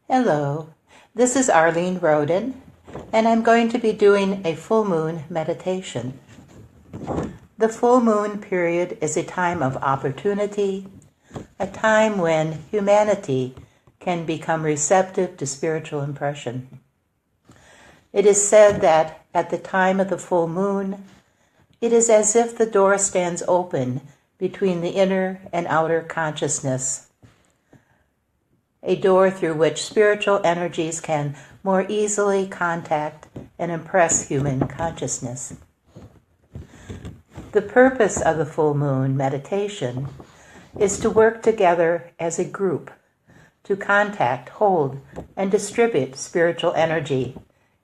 Hello, this is Arline Rowden, and I'm going to be doing a full moon meditation. The full moon period is a time of opportunity, a time when humanity can become receptive to spiritual impression. It is said that at the time of the full moon, it is as if the door stands open between the inner and outer consciousness, a door through which spiritual energies can more easily contact and impress human consciousness. The purpose of the full moon meditation is to work together as a group to contact, hold, and distribute spiritual energy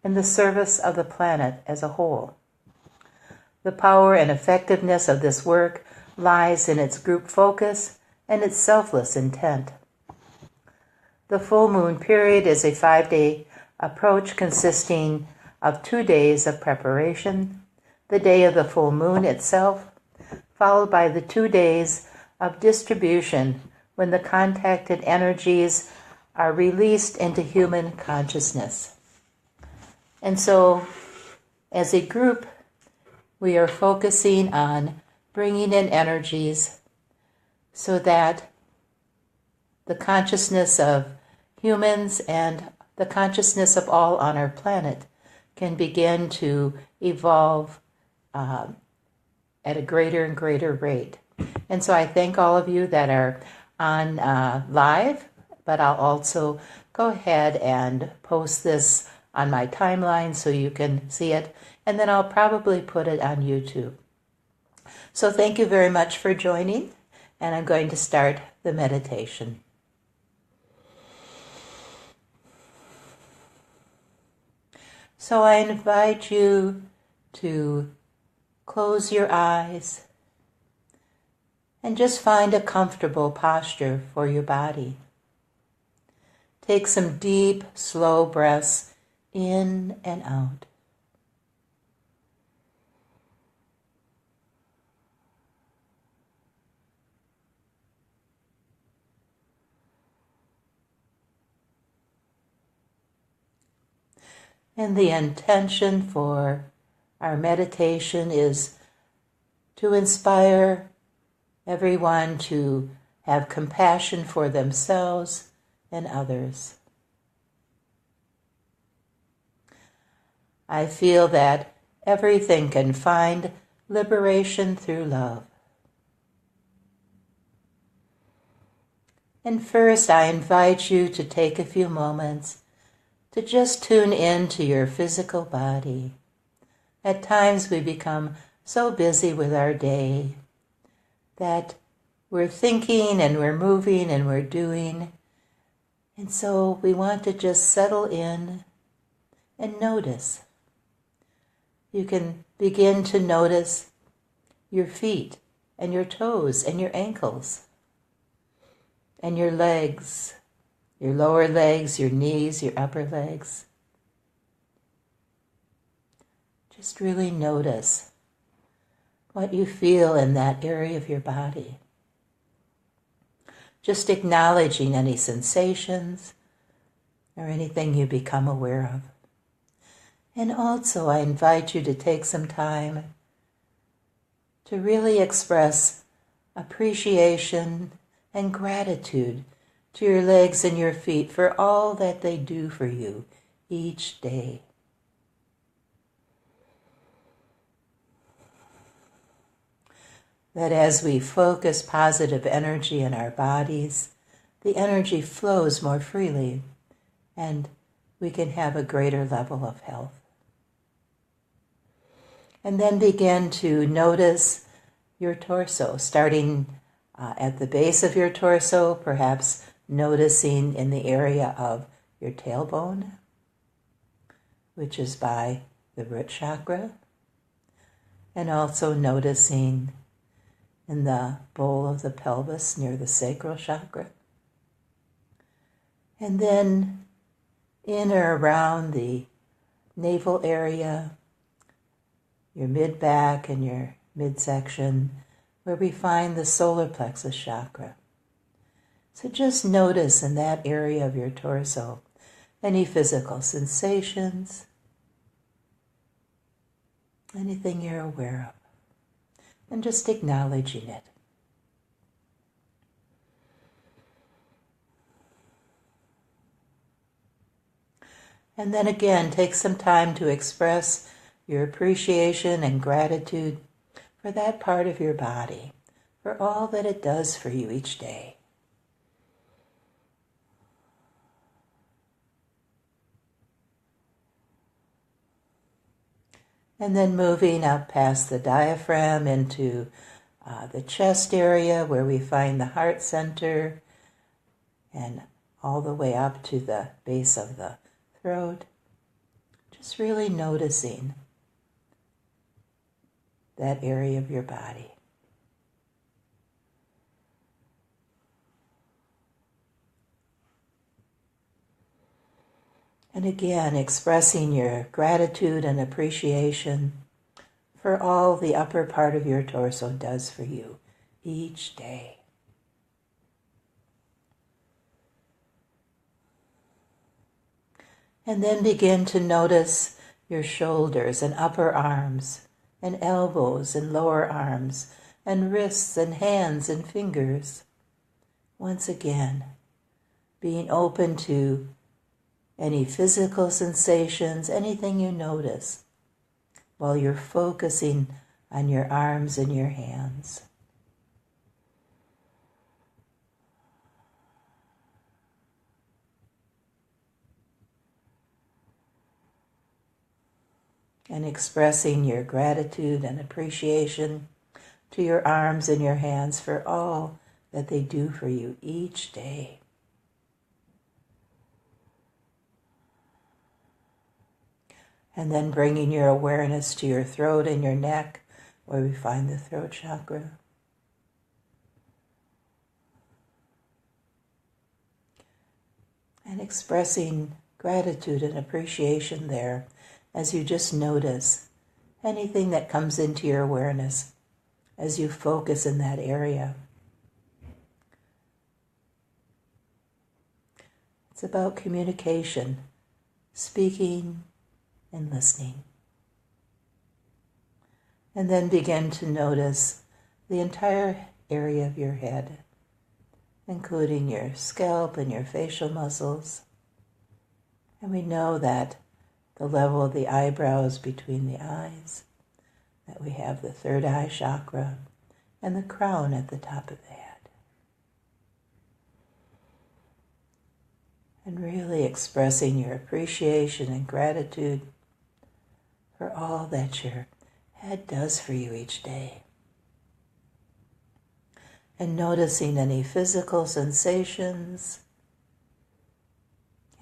in the service of the planet as a whole. The power and effectiveness of this work lies in its group focus and its selfless intent. The full moon period is a 5-day approach consisting of 2 days of preparation, the day of the full moon itself, followed by the 2 days of distribution when the contacted energies are released into human consciousness. And so, as a group, we are focusing on bringing in energies so that the consciousness of humans and the consciousness of all on our planet can begin to evolve at a greater and greater rate. And so I thank all of you that are on live, but I'll also go ahead and post this on my timeline so you can see it, and then I'll probably put it on YouTube. So thank you very much for joining, and I'm going to start the meditation. So I invite you to close your eyes and just find a comfortable posture for your body. Take some deep, slow breaths in and out. And the intention for our meditation is to inspire everyone to have compassion for themselves and others. I feel that everything can find liberation through love. And first, I invite you to take a few moments to just tune in to your physical body. At times we become so busy with our day that we're thinking and we're moving and we're doing. And so we want to just settle in and notice. You can begin to notice your feet and your toes and your ankles and your legs, your lower legs, your knees, your upper legs. Just really notice what you feel in that area of your body. Just acknowledging any sensations or anything you become aware of. And also I invite you to take some time to really express appreciation and gratitude to your legs and your feet for all that they do for you each day. That as we focus positive energy in our bodies, the energy flows more freely and we can have a greater level of health. And then begin to notice your torso, starting at the base of your torso, perhaps noticing in the area of your tailbone, which is by the root chakra, and also noticing in the bowl of the pelvis near the sacral chakra. And then in or around the navel area, your mid-back and your midsection, where we find the solar plexus chakra. So just notice in that area of your torso any physical sensations, anything you're aware of, and just acknowledging it. And then again, take some time to express your appreciation and gratitude for that part of your body, for all that it does for you each day. And then moving up past the diaphragm into the chest area where we find the heart center, and all the way up to the base of the throat. Just really noticing that area of your body. And again, expressing your gratitude and appreciation for all the upper part of your torso does for you each day. And then begin to notice your shoulders and upper arms, and elbows and lower arms, and wrists and hands and fingers. Once again, being open to any physical sensations, anything you notice, while you're focusing on your arms and your hands. And expressing your gratitude and appreciation to your arms and your hands for all that they do for you each day. And then bringing your awareness to your throat and your neck, where we find the throat chakra. And expressing gratitude and appreciation there as you just notice anything that comes into your awareness as you focus in that area. It's about communication, speaking and listening. And then begin to notice the entire area of your head, including your scalp and your facial muscles. And we know that the level of the eyebrows between the eyes, that we have the third eye chakra, and the crown at the top of the head. And really expressing your appreciation and gratitude for all that your head does for you each day. And noticing any physical sensations,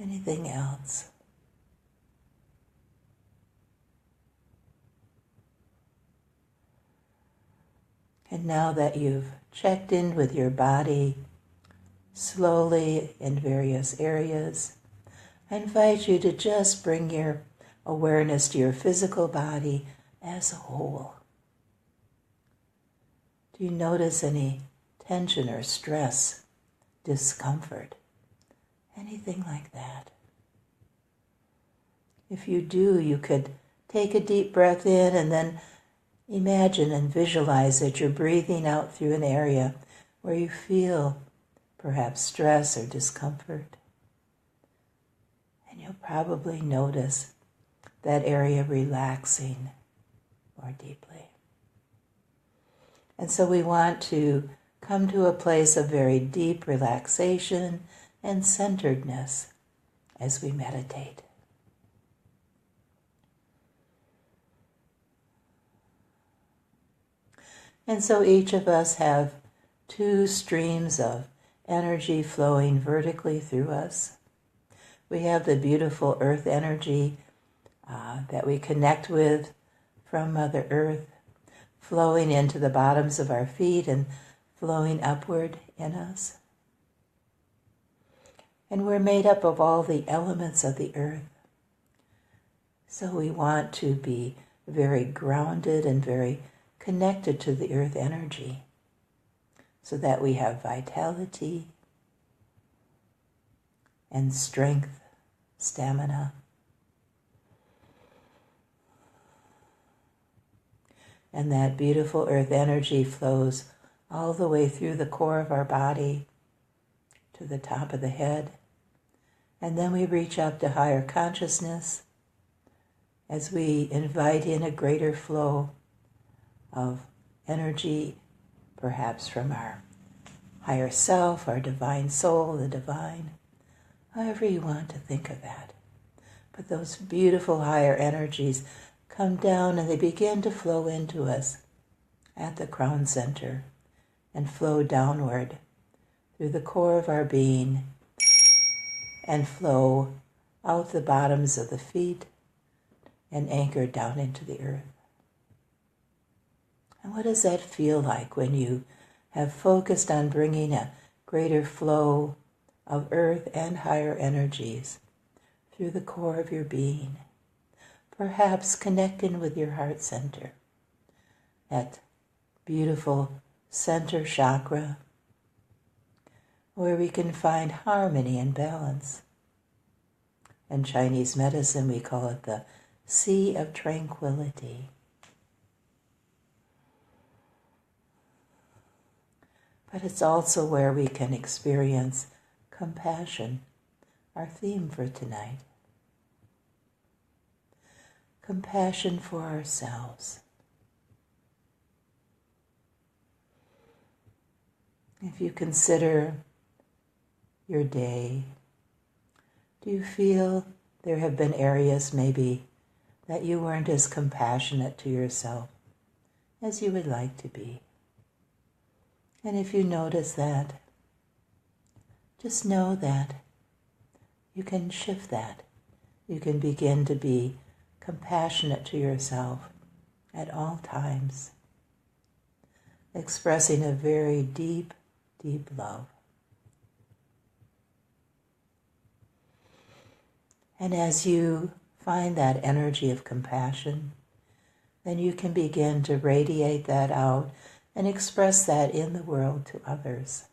anything else. And now that you've checked in with your body slowly in various areas, I invite you to just bring your awareness to your physical body as a whole. Do you notice any tension or stress, discomfort, anything like that? If you do, you could take a deep breath in and then imagine and visualize that you're breathing out through an area where you feel perhaps stress or discomfort. And you'll probably notice that area relaxing more deeply. And so we want to come to a place of very deep relaxation and centeredness as we meditate. And so each of us have two streams of energy flowing vertically through us. We have the beautiful earth energy that we connect with from Mother Earth, flowing into the bottoms of our feet and flowing upward in us. And we're made up of all the elements of the earth. So we want to be very grounded and very connected to the earth energy so that we have vitality and strength stamina. And that beautiful earth energy flows all the way through the core of our body to the top of the head. And then we reach up to higher consciousness as we invite in a greater flow of energy, perhaps from our higher self, our divine soul, the divine, however you want to think of that. But those beautiful higher energies come down and they begin to flow into us at the crown center and flow downward through the core of our being and flow out the bottoms of the feet and anchor down into the earth. And what does that feel like when you have focused on bringing a greater flow of earth and higher energies through the core of your being? Perhaps connecting with your heart center, that beautiful center chakra, where we can find harmony and balance. In Chinese medicine, we call it the Sea of Tranquility. But it's also where we can experience compassion, our theme for tonight. Compassion for ourselves. If you consider your day, do you feel there have been areas maybe that you weren't as compassionate to yourself as you would like to be? And if you notice that, just know that you can shift that. You can begin to be compassionate to yourself at all times, expressing a very deep, deep love. And as you find that energy of compassion, then you can begin to radiate that out and express that in the world to others.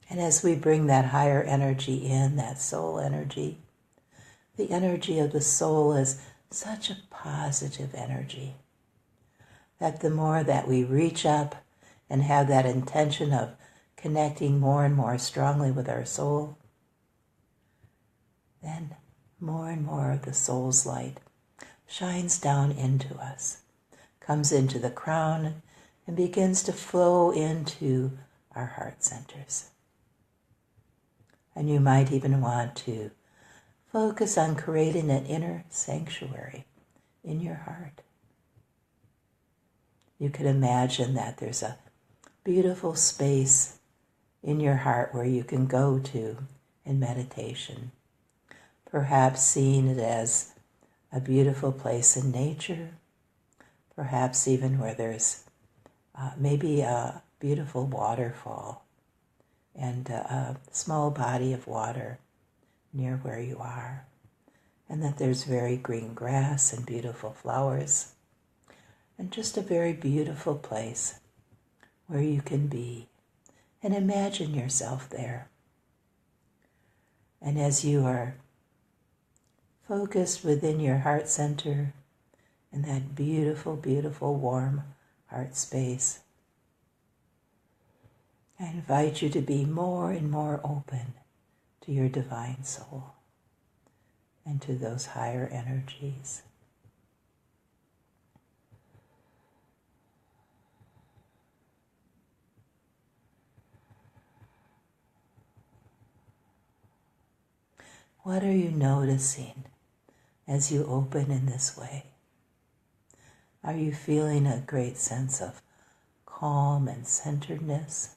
And as we bring that higher energy in, that soul energy, the energy of the soul is such a positive energy that the more that we reach up and have that intention of connecting more and more strongly with our soul, then more and more of the soul's light shines down into us, comes into the crown, and begins to flow into our heart centers. And you might even want to focus on creating an inner sanctuary in your heart. You could imagine that there's a beautiful space in your heart where you can go to in meditation, perhaps seeing it as a beautiful place in nature, perhaps even where there's maybe a beautiful waterfall and a small body of water near where you are, and that there's very green grass and beautiful flowers, and just a very beautiful place where you can be, and imagine yourself there. And as you are focused within your heart center in that beautiful, beautiful, warm heart space, I invite you to be more and more open to your divine soul and to those higher energies. What are you noticing as you open in this way? Are you feeling a great sense of calm and centeredness?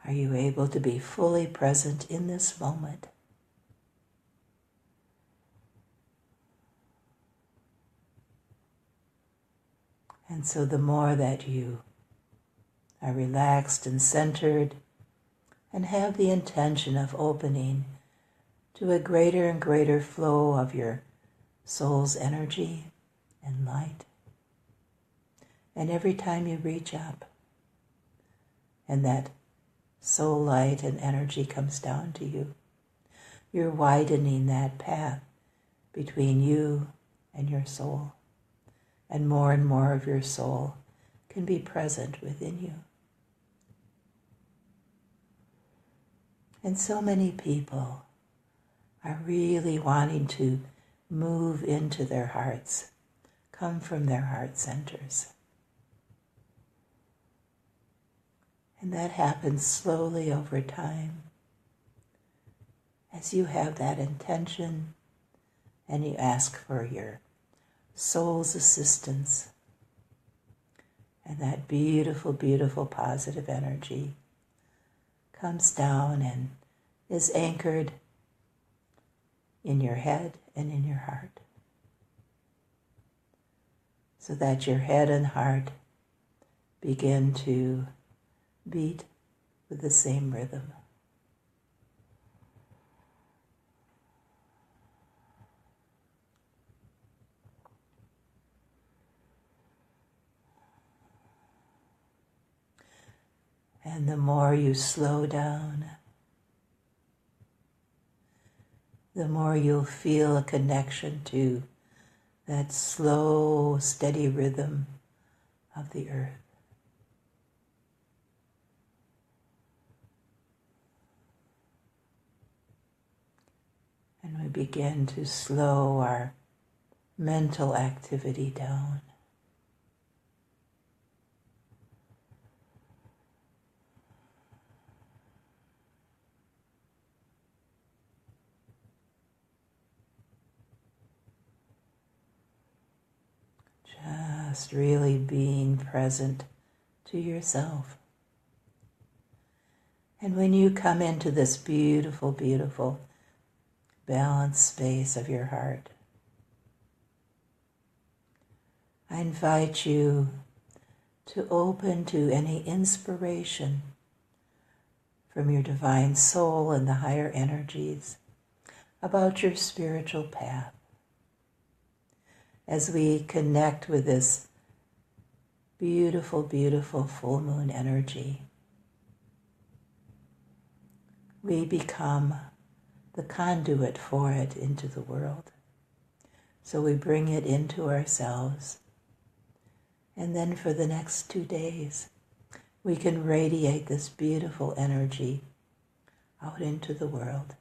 Are you able to be fully present in this moment? And so the more that you are relaxed and centered and have the intention of opening to a greater and greater flow of your soul's energy and light, And every time you reach up and that soul light and energy comes down to you, you're widening that path between you and your soul. And more of your soul can be present within you. And so many people are really wanting to move into their hearts, come from their heart centers. And that happens slowly over time as you have that intention and you ask for your soul's assistance. And that beautiful, beautiful positive energy comes down and is anchored in your head and in your heart, so that your head and heart begin to beat with the same rhythm. And the more you slow down, the more you'll feel a connection to that slow, steady rhythm of the earth. And we begin to slow our mental activity down. Just really being present to yourself. And when you come into this beautiful, beautiful balanced space of your heart, I invite you to open to any inspiration from your divine soul and the higher energies about your spiritual path. As we connect with this beautiful, beautiful full moon energy, we become the conduit for it into the world. So we bring it into ourselves. And then for the next 2 days, we can radiate this beautiful energy out into the world.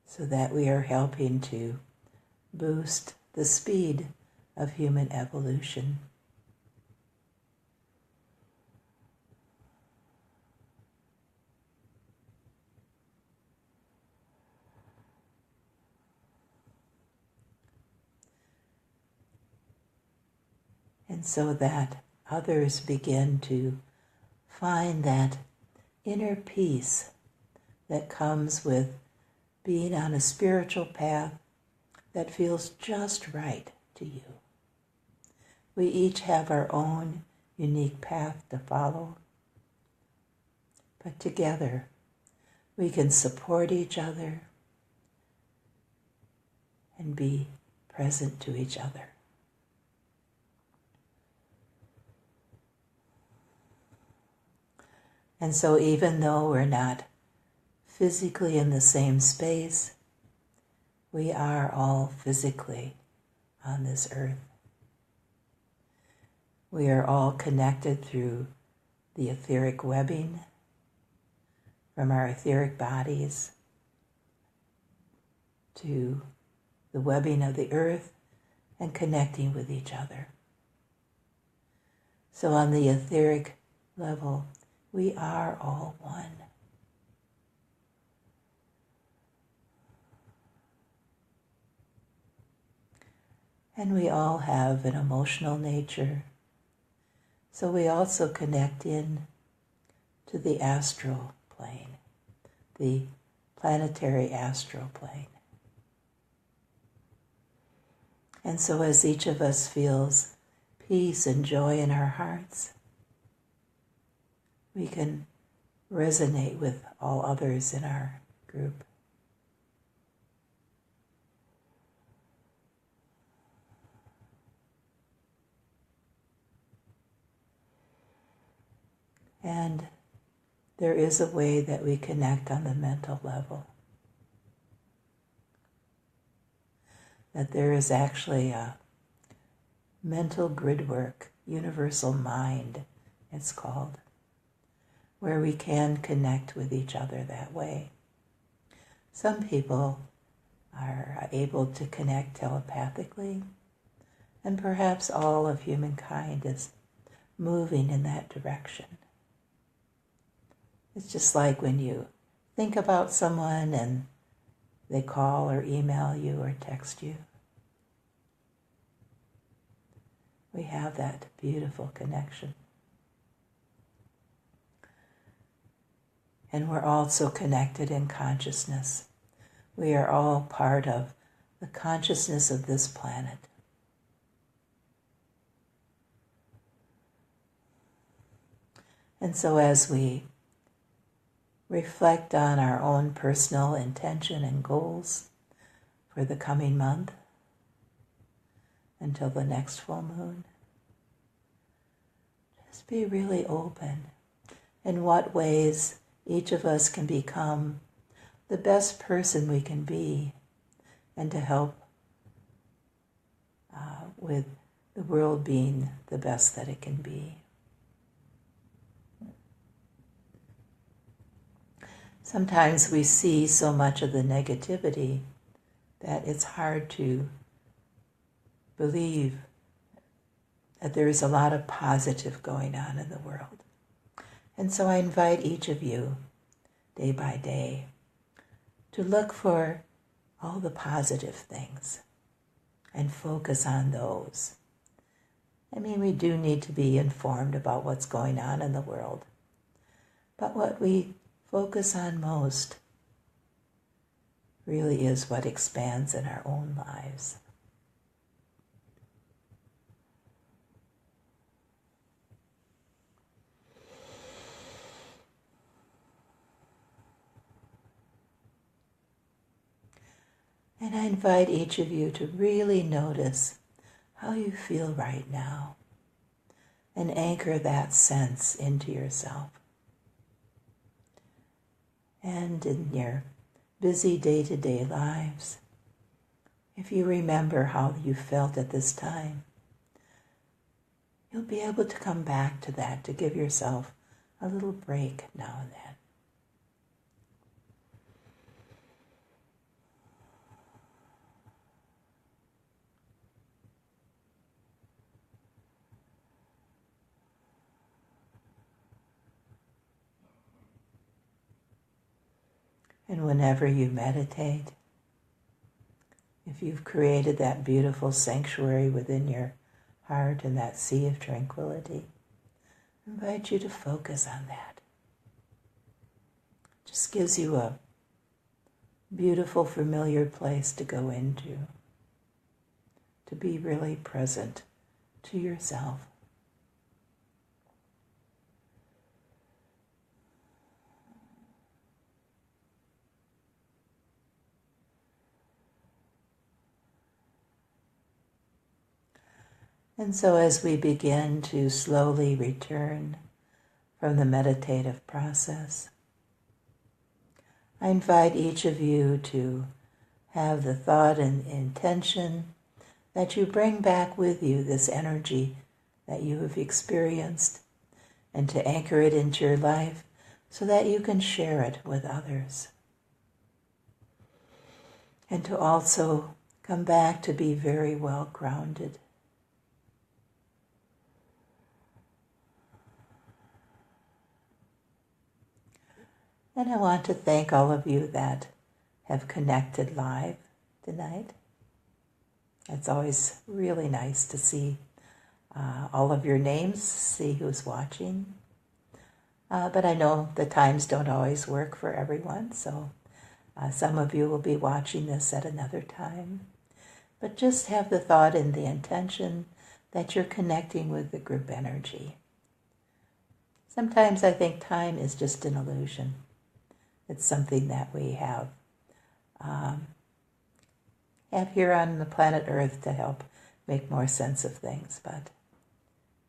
So that we are helping to boost the speed of human evolution. And so that others begin to find that inner peace that comes with being on a spiritual path that feels just right to you. We each have our own unique path to follow, but together we can support each other and be present to each other. And so even though we're not physically in the same space, we are all physically on this earth. We are all connected through the etheric webbing from our etheric bodies to the webbing of the earth and connecting with each other. So on the etheric level, we are all one. And we all have an emotional nature. So we also connect in to the astral plane, the planetary astral plane. And so as each of us feels peace and joy in our hearts, we can resonate with all others in our group. And there is a way that we connect on the mental level. That there is actually a mental grid work, universal mind, it's called, where we can connect with each other that way. Some people are able to connect telepathically, and perhaps all of humankind is moving in that direction. It's just like when you think about someone and they call or email you or text you. We have that beautiful connection. And we're also connected in consciousness. We are all part of the consciousness of this planet. And so as we reflect on our own personal intention and goals for the coming month until the next full moon, just be really open in what ways each of us can become the best person we can be, and to help with the world being the best that it can be. Sometimes we see so much of the negativity that it's hard to believe that there is a lot of positive going on in the world. And so I invite each of you, day by day, to look for all the positive things and focus on those. I mean, we do need to be informed about what's going on in the world, but what we focus on most really is what expands in our own lives. And I invite each of you to really notice how you feel right now and anchor that sense into yourself. And in your busy day-to-day lives, if you remember how you felt at this time, you'll be able to come back to that, to give yourself a little break now and then. And whenever you meditate, if you've created that beautiful sanctuary within your heart and that sea of tranquility, I invite you to focus on that. It just gives you a beautiful, familiar place to go into, to be really present to yourself. And so as we begin to slowly return from the meditative process, I invite each of you to have the thought and intention that you bring back with you this energy that you have experienced, and to anchor it into your life so that you can share it with others. And to also come back to be very well grounded. And I want to thank all of you that have connected live tonight. It's always really nice to see all of your names, see who's watching. But I know the times don't always work for everyone, so some of you will be watching this at another time. But just have the thought and the intention that you're connecting with the group energy. Sometimes I think time is just an illusion. It's something that we have here on the planet Earth to help make more sense of things. But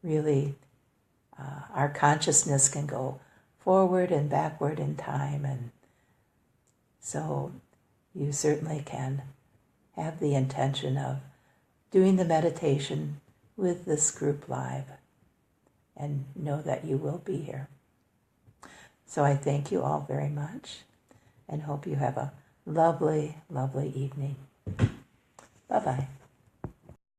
really, our consciousness can go forward and backward in time, and so you certainly can have the intention of doing the meditation with this group live and know that you will be here. So I thank you all very much and hope you have a lovely, lovely evening. Bye-bye.